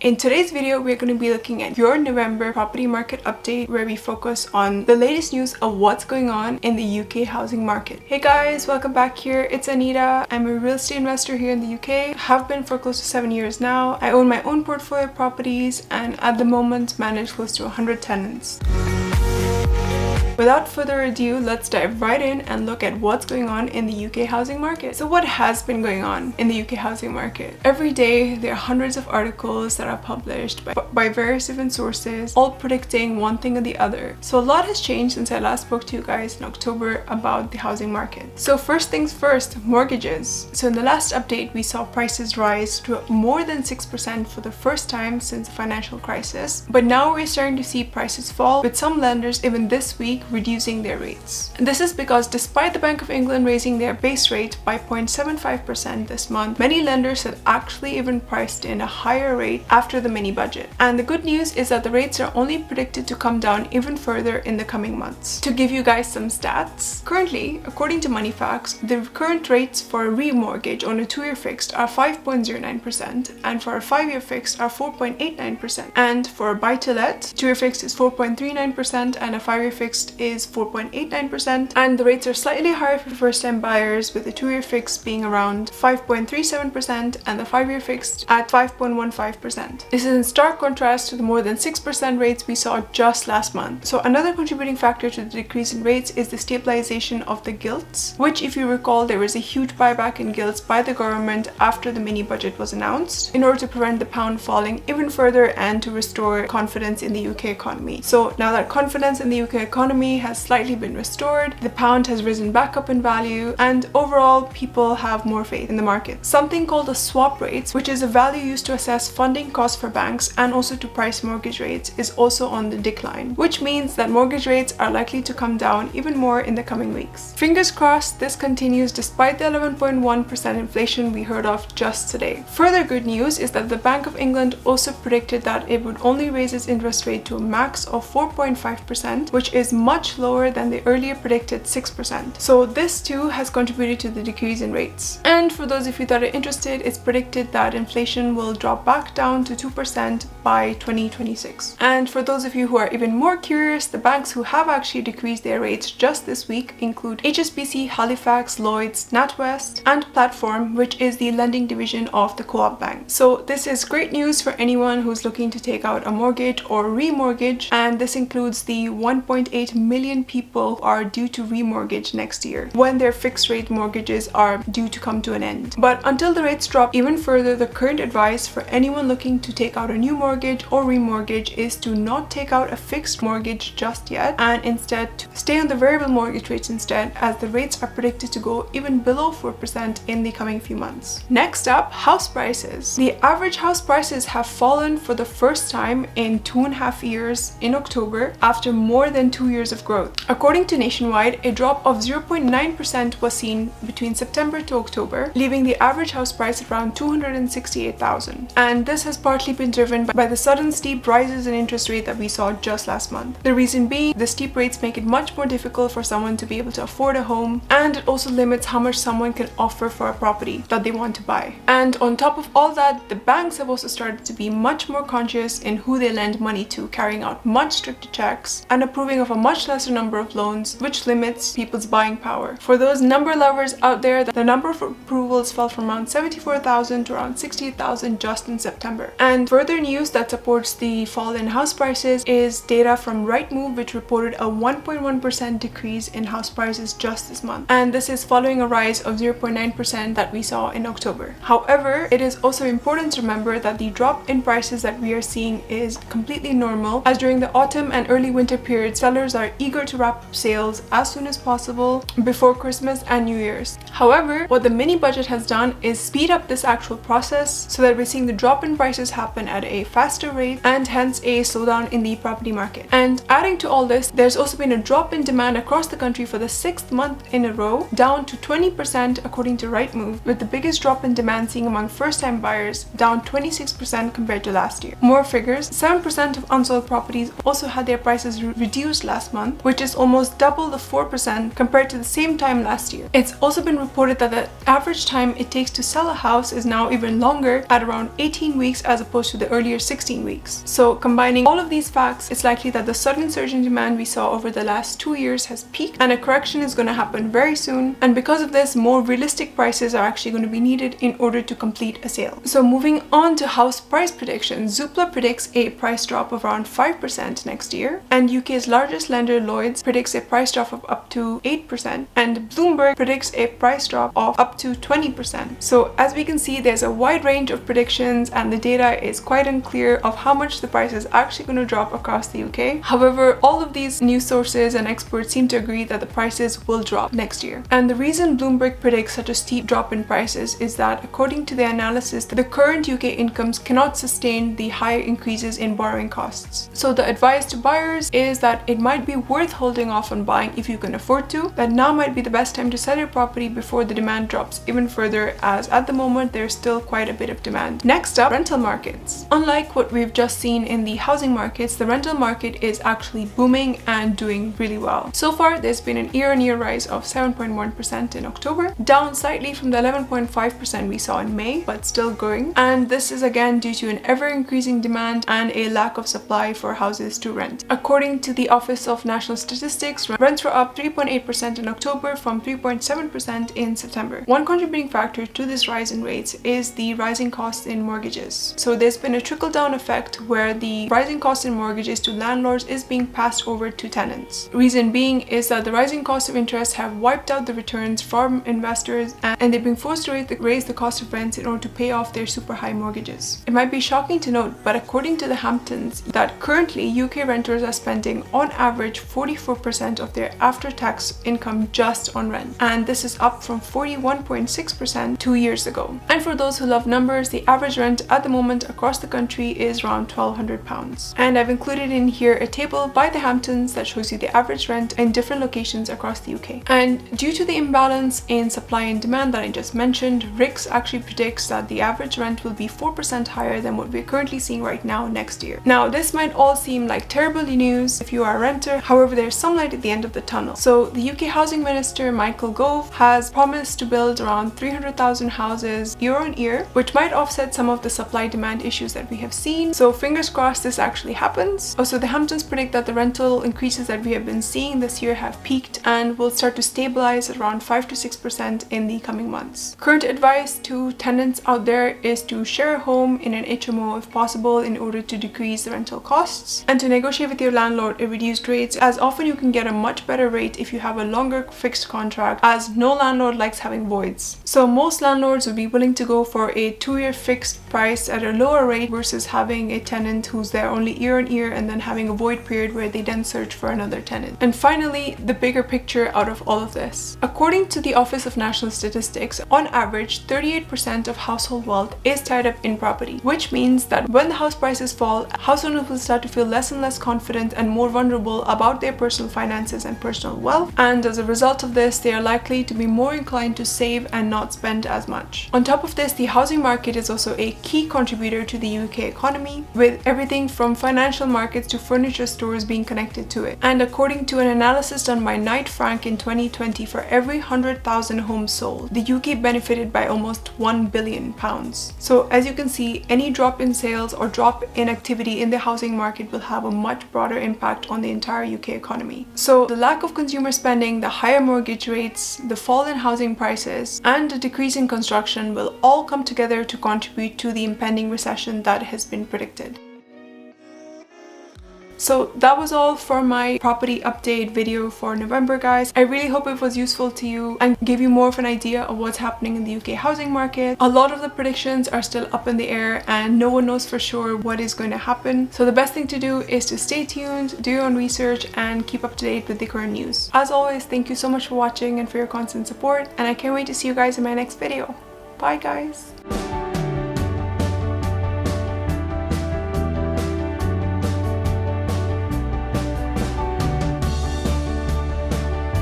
In today's video, we're going to be looking at your November property market update where we focus on the latest news of what's going on in the UK housing market. Hey guys, welcome back here. It's Anita. I'm a real estate investor here in the UK. Have been for close to 7 years now. I own my own portfolio of properties and at the moment manage close to 100 tenants. Without further ado, let's dive right in and look at what's going on in the UK housing market. So what has been going on in the UK housing market? Every day there are hundreds of articles that are published by various different sources, all predicting one thing or the other. So a lot has changed since I last spoke to you guys in October about the housing market. So first things first, mortgages. So in the last update, we saw prices rise to more than 6% for the first time since the financial crisis. But now we're starting to see prices fall, with some lenders even this week reducing their rates. And this is because despite the Bank of England raising their base rate by 0.75% this month, many lenders had actually even priced in a higher rate after the mini budget. And the good news is that the rates are only predicted to come down even further in the coming months. To give you guys some stats, currently, according to Moneyfacts, the current rates for a remortgage on a 2-year fixed are 5.09% and for a 5-year fixed are 4.89%. And for a buy-to-let, 2-year fixed is 4.39% and a 5-year fixed is 4.89%, and the rates are slightly higher for first-time buyers, with the 2-year fixed being around 5.37% and the 5-year fixed at 5.15%. This is in stark contrast to the more than 6% rates we saw just last month. So another contributing factor to the decrease in rates is the stabilization of the gilts, which, if you recall, there was a huge buyback in gilts by the government after the mini budget was announced in order to prevent the pound falling even further and to restore confidence in the UK economy. So now that confidence in the UK economy has slightly been restored, the pound has risen back up in value, and overall people have more faith in the market. Something called a swap rates, which is a value used to assess funding costs for banks and also to price mortgage rates, is also on the decline, which means that mortgage rates are likely to come down even more in the coming weeks. Fingers crossed this continues despite the 11.1% inflation we heard of just today. Further good news is that the Bank of England also predicted that it would only raise its interest rate to a max of 4.5%, which is much lower than the earlier predicted 6%. So this too has contributed to the decrease in rates. And for those of you that are interested, it's predicted that inflation will drop back down to 2% by 2026. And for those of you who are even more curious, the banks who have actually decreased their rates just this week include HSBC, Halifax, Lloyds, NatWest, and Platform, which is the lending division of the Co-op Bank. So this is great news for anyone who's looking to take out a mortgage or remortgage, and this includes the 1.8 million people who are due to remortgage next year when their fixed rate mortgages are due to come to an end. But until the rates drop even further, the current advice for anyone looking to take out a new mortgage or remortgage is to not take out a fixed mortgage just yet, and instead to stay on the variable mortgage rates instead, as the rates are predicted to go even below 4% in the coming few months. Next up, house prices. The average house prices have fallen for the first time in 2.5 years in October after more than 2 years of growth. According to Nationwide, a drop of 0.9% was seen between September to October, leaving the average house price at around 268,000. And this has partly been driven by the sudden steep rises in interest rate that we saw just last month. The reason being, the steep rates make it much more difficult for someone to be able to afford a home, and it also limits how much someone can offer for a property that they want to buy. And on top of all that, the banks have also started to be much more conscious in who they lend money to, carrying out much stricter checks and approving of a much lesser number of loans, which limits people's buying power. For those number lovers out there, the number of approvals fell from around 74,000 to around 68,000 just in September. And further news that supports the fall in house prices is data from Rightmove, which reported a 1.1% decrease in house prices just this month. And this is following a rise of 0.9% that we saw in October. However, it is also important to remember that the drop in prices that we are seeing is completely normal, as during the autumn and early winter period, sellers are eager to wrap up sales as soon as possible before Christmas and New Year's. However, what the mini budget has done is speed up this actual process so that we're seeing the drop in prices happen at a faster rate and hence a slowdown in the property market. And adding to all this, there's also been a drop in demand across the country for the 6th month in a row, down to 20% according to Rightmove, with the biggest drop in demand seen among first-time buyers, down 26% compared to last year. More figures, 7% of unsold properties also had their prices reduced last month, month, which is almost double the 4% compared to the same time last year. It's also been reported that the average time it takes to sell a house is now even longer at around 18 weeks as opposed to the earlier 16 weeks. So combining all of these facts, it's likely that the sudden surge in demand we saw over the last 2 years has peaked and a correction is going to happen very soon. And because of this, more realistic prices are actually going to be needed in order to complete a sale. So moving on to house price predictions, Zoopla predicts a price drop of around 5% next year, and UK's largest lender Lloyds predicts a price drop of up to 8%, and Bloomberg predicts a price drop of up to 20%. So as we can see, there's a wide range of predictions and the data is quite unclear of how much the price is actually going to drop across the UK. However, all of these news sources and experts seem to agree that the prices will drop next year. And the reason Bloomberg predicts such a steep drop in prices is that according to the analysis, the current UK incomes cannot sustain the high increases in borrowing costs. So the advice to buyers is that it might be worth holding off on buying if you can afford to, that now might be the best time to sell your property before the demand drops even further, as at the moment there's still quite a bit of demand. Next up, rental markets. Unlike what we've just seen in the housing markets, the rental market is actually booming and doing really well. So far, there's been an year-on-year rise of 7.1% in October, down slightly from the 11.5% we saw in May, but still growing. And this is again due to an ever-increasing demand and a lack of supply for houses to rent. According to the Office of National Statistics, rents were up 3.8% in October from 3.7% in September. One contributing factor to this rise in rates is the rising costs in mortgages. So there's been a trickle-down effect where the rising cost in mortgages to landlords is being passed over to tenants. Reason being is that the rising cost of interest have wiped out the returns from investors and they've been forced to raise the cost of rents in order to pay off their super high mortgages. It might be shocking to note, but according to the Hamptons, that currently UK renters are spending on average 44% of their after-tax income just on rent, and this is up from 41.6% 2 years ago. And for those who love numbers, the average rent at the moment across the country is around £1,200. And I've included in here a table by the Hamptons that shows you the average rent in different locations across the UK. And due to the imbalance in supply and demand that I just mentioned, RICS actually predicts that the average rent will be 4% higher than what we're currently seeing right now next year. Now, this might all seem like terrible news if you are a renter, however, there's some light at the end of the tunnel. So the UK Housing Minister Michael Gove has promised to build around 300,000 houses year on year, which might offset some of the supply demand issues that we have seen. So fingers crossed this actually happens. Also, the Hamptons predict that the rental increases that we have been seeing this year have peaked and will start to stabilize at around 5 to 6% in the coming months. Current advice to tenants out there is to share a home in an HMO if possible in order to decrease the rental costs, and to negotiate with your landlord at reduced rates, as often you can get a much better rate if you have a longer fixed contract, as no landlord likes having voids. So most landlords would be willing to go for a 2-year fixed price at a lower rate versus having a tenant who's there only year on year and then having a void period where they then search for another tenant. And finally, the bigger picture out of all of this. According to the Office of National Statistics, on average, 38% of household wealth is tied up in property, which means that when the house prices fall, house owners will start to feel less and less confident and more vulnerable about their personal finances and personal wealth, and as a result of this, they are likely to be more inclined to save and not spend as much. On top of this, the housing market is also a key contributor to the UK economy, with everything from financial markets to furniture stores being connected to it. And according to an analysis done by Knight Frank in 2020, for every 100,000 homes sold, the UK benefited by almost £1 billion. So as you can see, any drop in sales or drop in activity in the housing market will have a much broader impact on the entire UK economy. So the lack of consumer spending, the higher mortgage rates, the fall in housing prices, and the decrease in construction will all come together to contribute to the impending recession that has been predicted. So that was all for my property update video for November, guys. I really hope it was useful to you and gave you more of an idea of what's happening in the UK housing market. A lot of the predictions are still up in the air and no one knows for sure what is going to happen. So the best thing to do is to stay tuned, do your own research, and keep up to date with the current news. As always, thank you so much for watching and for your constant support, and I can't wait to see you guys in my next video. Bye, guys.